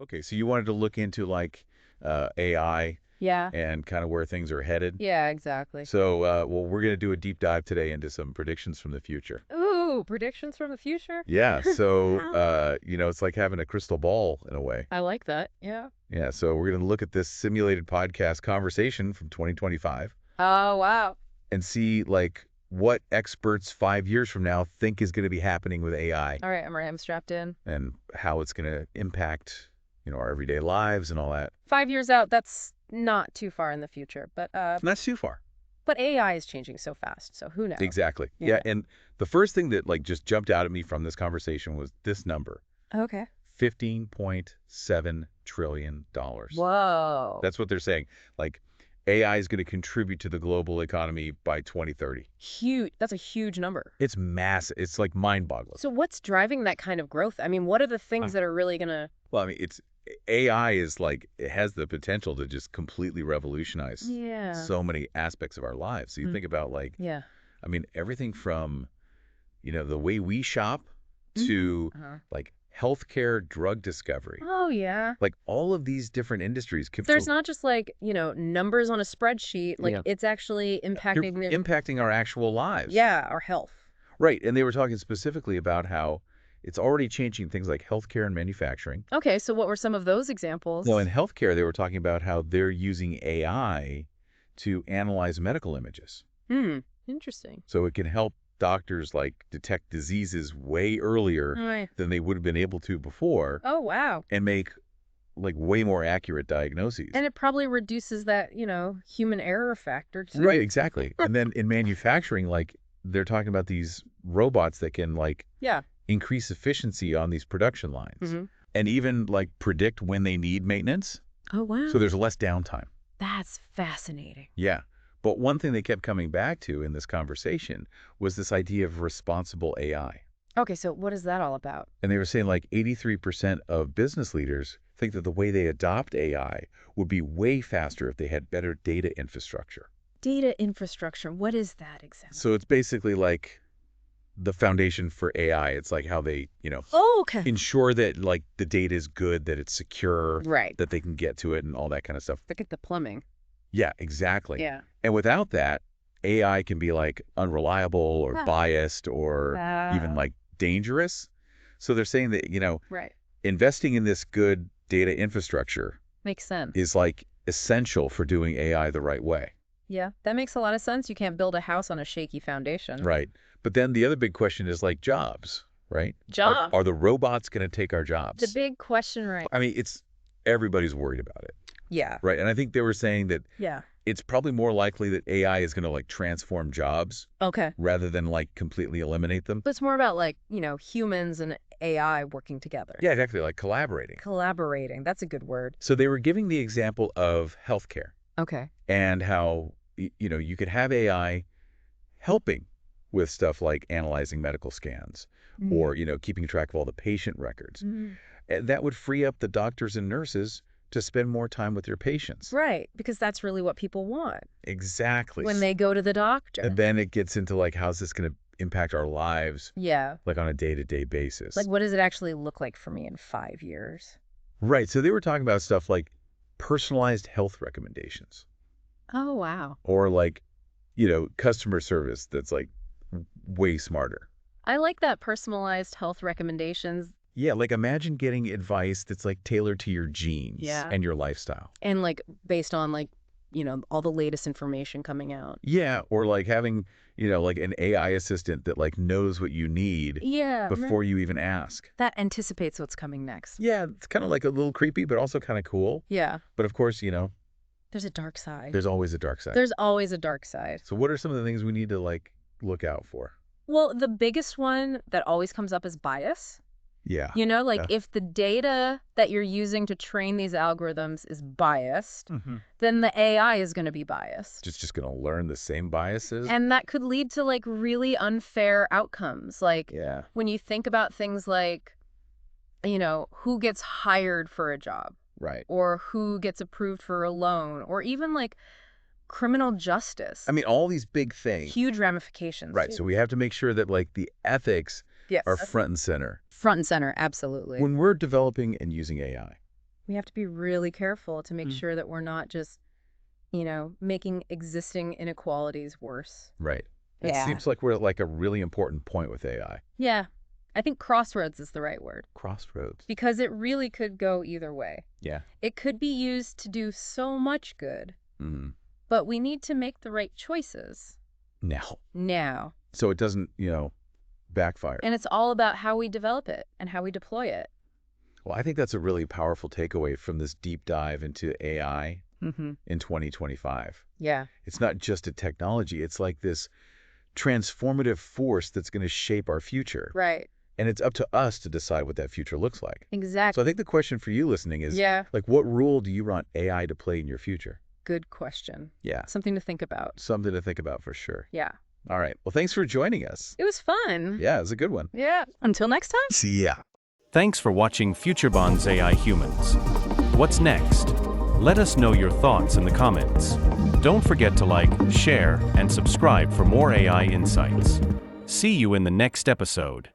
Okay, so you wanted to look into like AI Yeah. and kind of where things are headed. Yeah, exactly. So, well, we're going to do a deep dive today into some predictions from the future. Ooh, predictions from the future? Yeah, so, Wow. it's like having a crystal ball in a way. I like that. Yeah. Yeah, so we're going to look at this simulated podcast conversation from 2025 Oh, wow. and see like what experts 5 years from now think is going to be happening with AI All right, I'm ready. I'm strapped in. and how it's going to impact, our everyday lives and all that. 5 years out, that's not too far in the future, but Not too far. AI is changing so fast, so who knows? Exactly. Yeah. Yeah, and the first thing that like just jumped out at me from this conversation was this number, Okay. $15.7 trillion. Whoa. That's what they're saying. Like AI is going to contribute to the global economy by 2030. Huge. That's a huge number. It's massive. It's like mind-boggling. So what's driving that kind of growth? I mean, what are the things that are really gonna... Well, I mean, it's AI is like it has the potential to just completely revolutionize Yeah. so many aspects of our lives. So you think about like, Yeah. I mean, everything from, the way we shop Mhm. to Uh-huh. like healthcare, drug discovery. Oh, yeah. Like all of these different industries There's not just like, numbers on a spreadsheet. Like Yeah. it's actually They're impacting impacting our actual lives. yeah, our health. Right. And they were talking specifically about how it's already changing things like healthcare and manufacturing. Okay, so what were some of those Well, in examples? healthcare, they were talking about how they're using AI to analyze medical images. Hmm. Interesting. So it can help doctors like detect diseases way earlier Right. than they would have been able to before Oh, wow. and make like way more accurate diagnoses. And it probably reduces that, human error factor too. Right, exactly. And then in manufacturing, like they're talking about these robots that can like Yeah. increase efficiency on these production lines Hmm. and even like predict when they need maintenance. Oh, wow. So there's less downtime. That's fascinating. Yeah. But one thing they kept coming back to in this conversation was this idea of responsible AI. Okay, so what is that all about? And they were saying like 83% of business leaders think that the way they adopt AI would be way faster if they had better data infrastructure. Data infrastructure. What is that exactly? So it's basically like the foundation for AI. It's like how they, Oh, okay. ensure that like the data is good, that it's secure, Right. that they can get to it and all that kind of stuff. Look at the plumbing. Yeah, exactly. Yeah. And without that, AI can be like unreliable or Ah. biased or even Wow. like dangerous. So they're saying that, Right. investing in this good data infrastructure Makes sense. is like essential for doing AI the right way. Yeah, that makes a lot of sense. You can't build a house on a shaky foundation. Right. But then the other big question is like jobs, right? Job. Are the robots going to take our The jobs? big question, right? I mean, everybody's worried about it, Yeah. right? And I think they were saying that Yeah. it's probably more likely that AI is going to like transform jobs Okay. rather than like completely eliminate them. But it's more about like, humans and AI working together. Yeah, exactly, like collaborating. Collaborating. That's a good word. So they were giving the example of healthcare Okay. and how you could have AI helping with stuff like analyzing medical scans or keeping track of all the patient records. Mhm. And that would free up the doctors and nurses to spend more time with their patients. Right, because that's really what people want Exactly. when they go to the doctor. And then it gets into like how's this going to impact our lives Yeah. like on a day-to-day basis. Like, what does it actually look like for me in 5 years? Right. So they were talking about stuff like personalized health recommendations Oh, wow. or like, customer service that's like way smarter. I like that personalized health recommendations. Yeah, like imagine getting advice that's like tailored to your genes Yeah. and your lifestyle. And like based on like, all the latest information coming out. Yeah, or like having, like an AI assistant that like knows what you need Yeah. before you even ask. That anticipates what's coming next. Yeah, it's kind of like a little creepy, but also kind of cool. Yeah. But of course, There's a dark side. there's always a dark side. There's always a dark side. So what are some of the things we need to like look out for? Well, the biggest one that always comes up is bias. Yeah. Like Yeah. if the data that you're using to train these algorithms is biased, then the AI is going to be biased. Just going to learn the same biases. And that could lead to like really unfair outcomes. Like Yeah. when you think about things like, who gets hired for a job Right. or who gets approved for a loan or even like criminal justice. I mean, all these big things. Huge ramifications. Right. too. So we have to make sure that like the ethics Yes. are front and center. Front and center, absolutely. When we're developing and using AI, We have to be really careful to make sure that we're not just, making existing inequalities worse. Right. It Yeah. seems like we're at like a really important point with AI. Yeah. I think crossroads is the right word. Crossroads. Because it really could go either way. Yeah. It could be used to do so much good, Mm-hmm. but we need to make the right choices now. So it doesn't, backfire. And it's all about how we develop it and how we deploy it. Well, I think that's a really powerful takeaway from this deep dive into AI in 2025. Yeah. It's not just a technology. It's like this transformative force that's going to shape our future. Right. And it's up to us to decide what that future looks like. So Exactly. I think the question for you listening is, like, what role do you want AI to play in your future? Good question. Yeah. Something to think about. Something to think about for sure. Yeah. All right. Well, thanks for joining us. It was fun. Yeah, it was a good one. Yeah. Until next time. See ya. Thanks for watching FutureBond's AI Humans. What's next? Let us know your thoughts in the comments. Don't forget to like, share, and subscribe for more AI insights. See you in the next episode.